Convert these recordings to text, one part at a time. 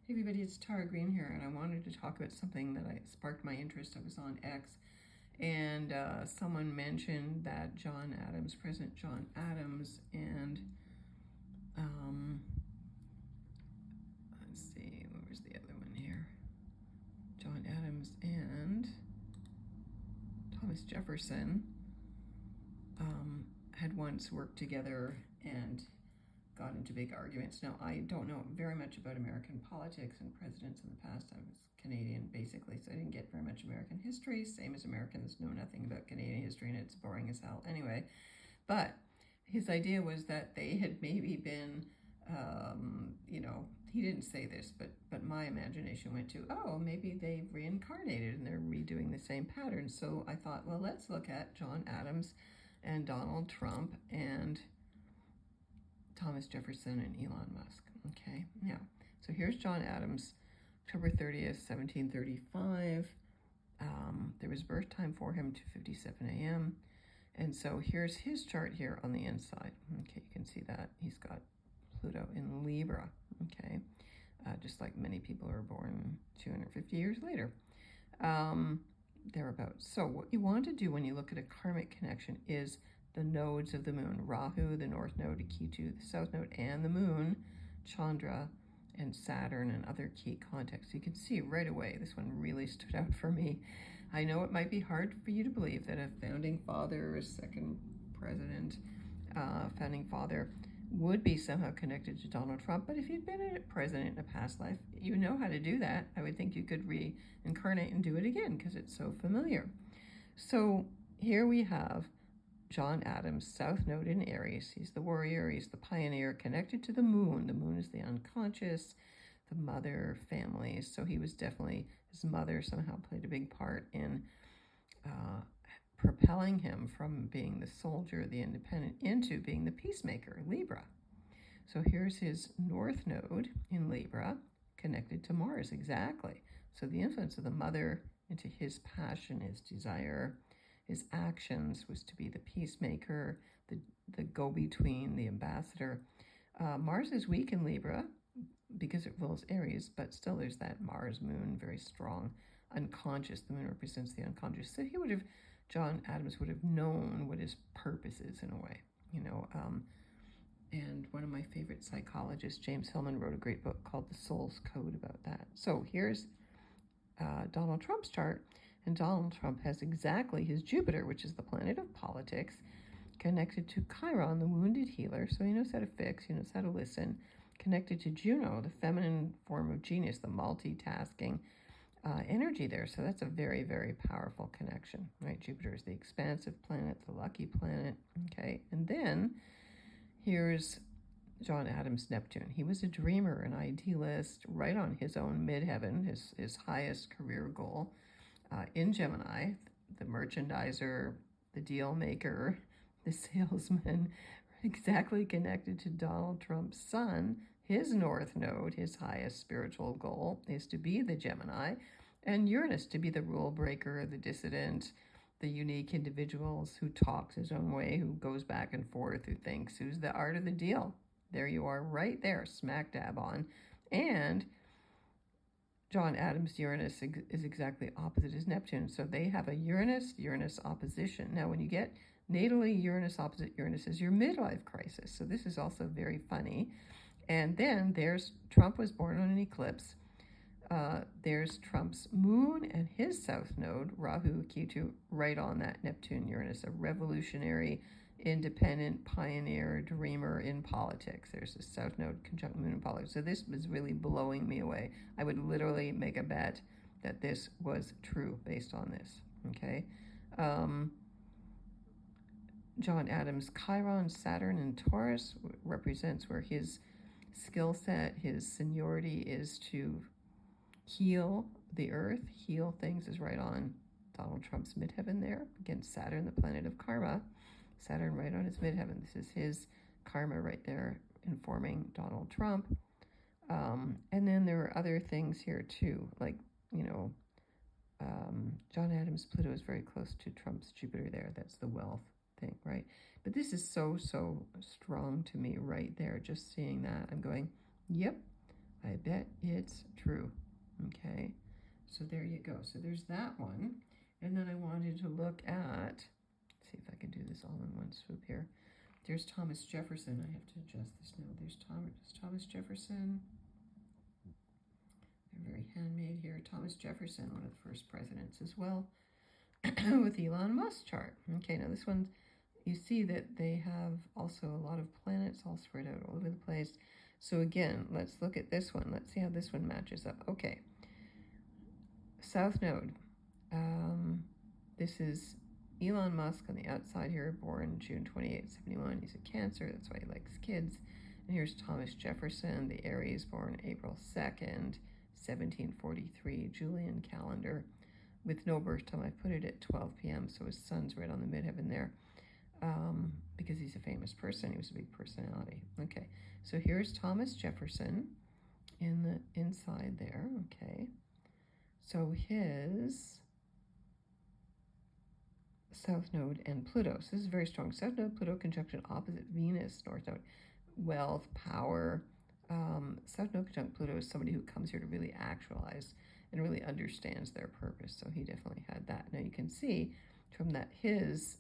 Hey everybody, it's Tara Green here, and I wanted to talk about something that sparked my interest. I was on X, and someone mentioned that President John Adams, and let's see, what was the other one here? John Adams and Thomas Jefferson had once worked together and got into big arguments. Now, I don't know very much about American politics and presidents in the past. I was Canadian, basically, so I didn't get very much American history. Same as Americans know nothing about Canadian history, and it's boring as hell anyway. But his idea was that they had maybe been, he didn't say this, but my imagination went to, oh, maybe they've reincarnated and they're redoing the same pattern. So I thought, well, let's look at John Adams and Donald Trump and Thomas Jefferson and Elon Musk. Okay, now, so here's John Adams, October 30th, 1735. There was birth time for him, 2:57 a.m. And so here's his chart here on the inside. Okay, you can see that. He's got Pluto in Libra, okay? Just like many people who are born 250 years later. Thereabouts. So what you want to do when you look at a karmic connection is the nodes of the moon. Rahu, the north node, Ketu, the south node, and the moon, Chandra, and Saturn, and other key contexts. You can see right away, this one really stood out for me. I know it might be hard for you to believe that a founding father, a second president, founding father, would be somehow connected to Donald Trump, but if you'd been a president in a past life, you know how to do that. I would think you could reincarnate and do it again because it's so familiar. So here we have John Adams, South Node in Aries. He's the warrior, he's the pioneer, connected to the moon. The moon is the unconscious, the mother, family. So he was definitely, his mother somehow played a big part in propelling him from being the soldier, the independent, into being the peacemaker, Libra. So here's his North Node in Libra, connected to Mars, exactly. So the influence of the mother into his passion, his desire, his actions was to be the peacemaker, the go-between, the ambassador. Mars is weak in Libra because it rules Aries, but still there's that Mars moon, very strong, unconscious. The moon represents the unconscious. So John Adams would have known what his purpose is in a way, and one of my favorite psychologists, James Hillman, wrote a great book called The Soul's Code about that. So here's Donald Trump's chart, and Donald Trump has exactly his Jupiter, which is the planet of politics, connected to Chiron, the wounded healer, so he knows how to fix, he knows how to listen, connected to Juno, the feminine form of genius, the multitasking energy there. So that's a very, very powerful connection, right? Jupiter is the expansive planet, the lucky planet, okay? And then here's John Adams' Neptune. He was a dreamer, an idealist, right on his own midheaven, his highest career goal, in Gemini, the merchandiser, the deal maker, the salesman, exactly connected to Donald Trump's sun. His North Node, his highest spiritual goal, is to be the Gemini, and Uranus to be the rule breaker, the dissident, the unique individuals who talks his own way, who goes back and forth, who thinks, who's the art of the deal. There you are, right there, smack dab on. And John Adams' Uranus is exactly opposite his Neptune. So they have a Uranus opposition. Now, when you get natally Uranus opposite Uranus is your midlife crisis. So this is also very funny. And then Trump was born on an eclipse. There's Trump's moon and his south node, Rahu, Ketu, right on that Neptune-Uranus, a revolutionary, independent, pioneer, dreamer in politics. There's a south node conjunct moon in politics. So this was really blowing me away. I would literally make a bet that this was true based on this, okay? John Adams' Chiron, Saturn, and Taurus represents where his skill set, his seniority is to heal the earth, heal things, is right on Donald Trump's midheaven there. Again, Saturn, the planet of karma. Saturn right on his midheaven. This is his karma right there informing Donald Trump. And then there are other things here too, like, John Adams' Pluto is very close to Trump's Jupiter there. That's the wealth thing, right? But this is so strong to me right there. Just seeing that, I'm going, yep, I bet it's true. Okay, so there you go. So there's that one. And then I wanted to look at, see if I can do this all in one swoop here. There's Thomas Jefferson. I have to adjust this now. There's Thomas Jefferson. They're very handmade here. Thomas Jefferson, one of the first presidents as well, with Elon Musk chart. Okay, now this one, you see that they have also a lot of planets all spread out all over the place. So again, let's look at this one. Let's see how this one matches up. Okay, South Node. This is Elon Musk on the outside here, born June 28, 71. He's a Cancer, that's why he likes kids. And here's Thomas Jefferson, the Aries, born April 2nd, 1743, Julian calendar, with no birth time. I put it at 12 p.m., so his sun's right on the midheaven there, because he's a famous person. He was a big personality. Okay, so here's Thomas Jefferson in the inside there. Okay, so his South Node and Pluto. So this is very strong. South Node, Pluto conjunction opposite Venus, North Node, wealth, power. South Node conjunct Pluto is somebody who comes here to really actualize and really understands their purpose. So he definitely had that. Now you can see from that his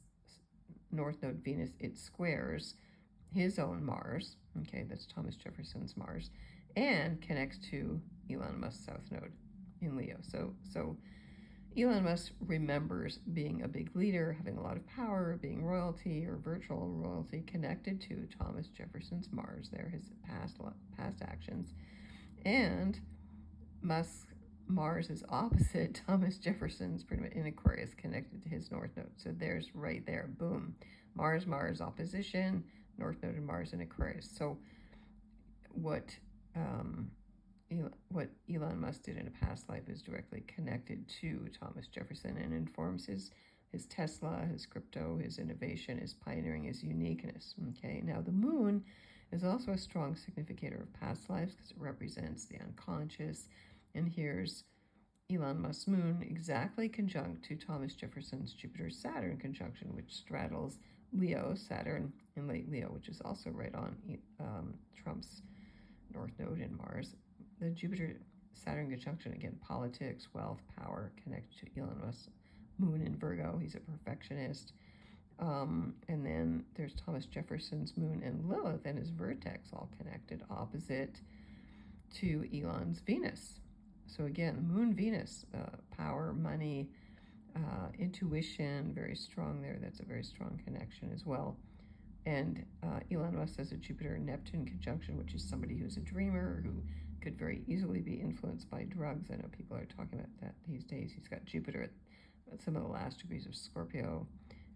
North Node Venus, it squares his own Mars. Okay, that's Thomas Jefferson's Mars, and connects to Elon Musk's South Node in Leo. So Elon Musk remembers being a big leader, having a lot of power, being royalty or virtual royalty connected to Thomas Jefferson's Mars there, his past actions. And Mars is opposite Thomas Jefferson's, pretty much in Aquarius, connected to his North Node. So there's right there, boom. Mars opposition, North Node and Mars in Aquarius. So what Elon Musk did in a past life is directly connected to Thomas Jefferson and informs his Tesla, his crypto, his innovation, his pioneering, his uniqueness. Okay, now the moon is also a strong significator of past lives because it represents the unconscious. And here's Elon Musk's moon exactly conjunct to Thomas Jefferson's Jupiter-Saturn conjunction, which straddles Leo, Saturn in late Leo, which is also right on Trump's North Node in Mars. The Jupiter-Saturn conjunction, again, politics, wealth, power, connected to Elon Musk's moon in Virgo. He's a perfectionist. And then there's Thomas Jefferson's moon and Lilith and his vertex all connected opposite to Elon's Venus. So again, moon, Venus, power, money, intuition, very strong there. That's a very strong connection as well. And Elon Musk has a Jupiter-Neptune conjunction, which is somebody who's a dreamer, who could very easily be influenced by drugs. I know people are talking about that these days. He's got Jupiter at some of the last degrees of Scorpio,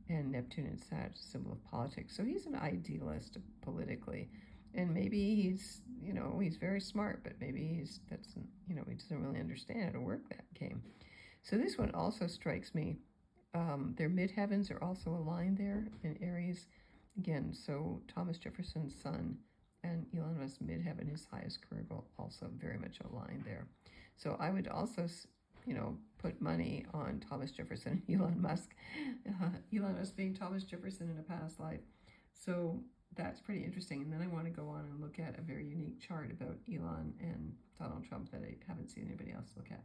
and Neptune and Sag, symbol of politics. So he's an idealist politically. And maybe he's very smart, but maybe he doesn't really understand how to work that game. So this one also strikes me. Their midheavens are also aligned there in Aries. Again, so Thomas Jefferson's sun and Elon Musk's midheaven, his highest career goal, also very much aligned there. So I would also, put money on Thomas Jefferson and Elon Musk. Elon Musk being Thomas Jefferson in a past life. So that's pretty interesting. And then I want to go on and look at a very unique chart about Elon and Donald Trump that I haven't seen anybody else look at.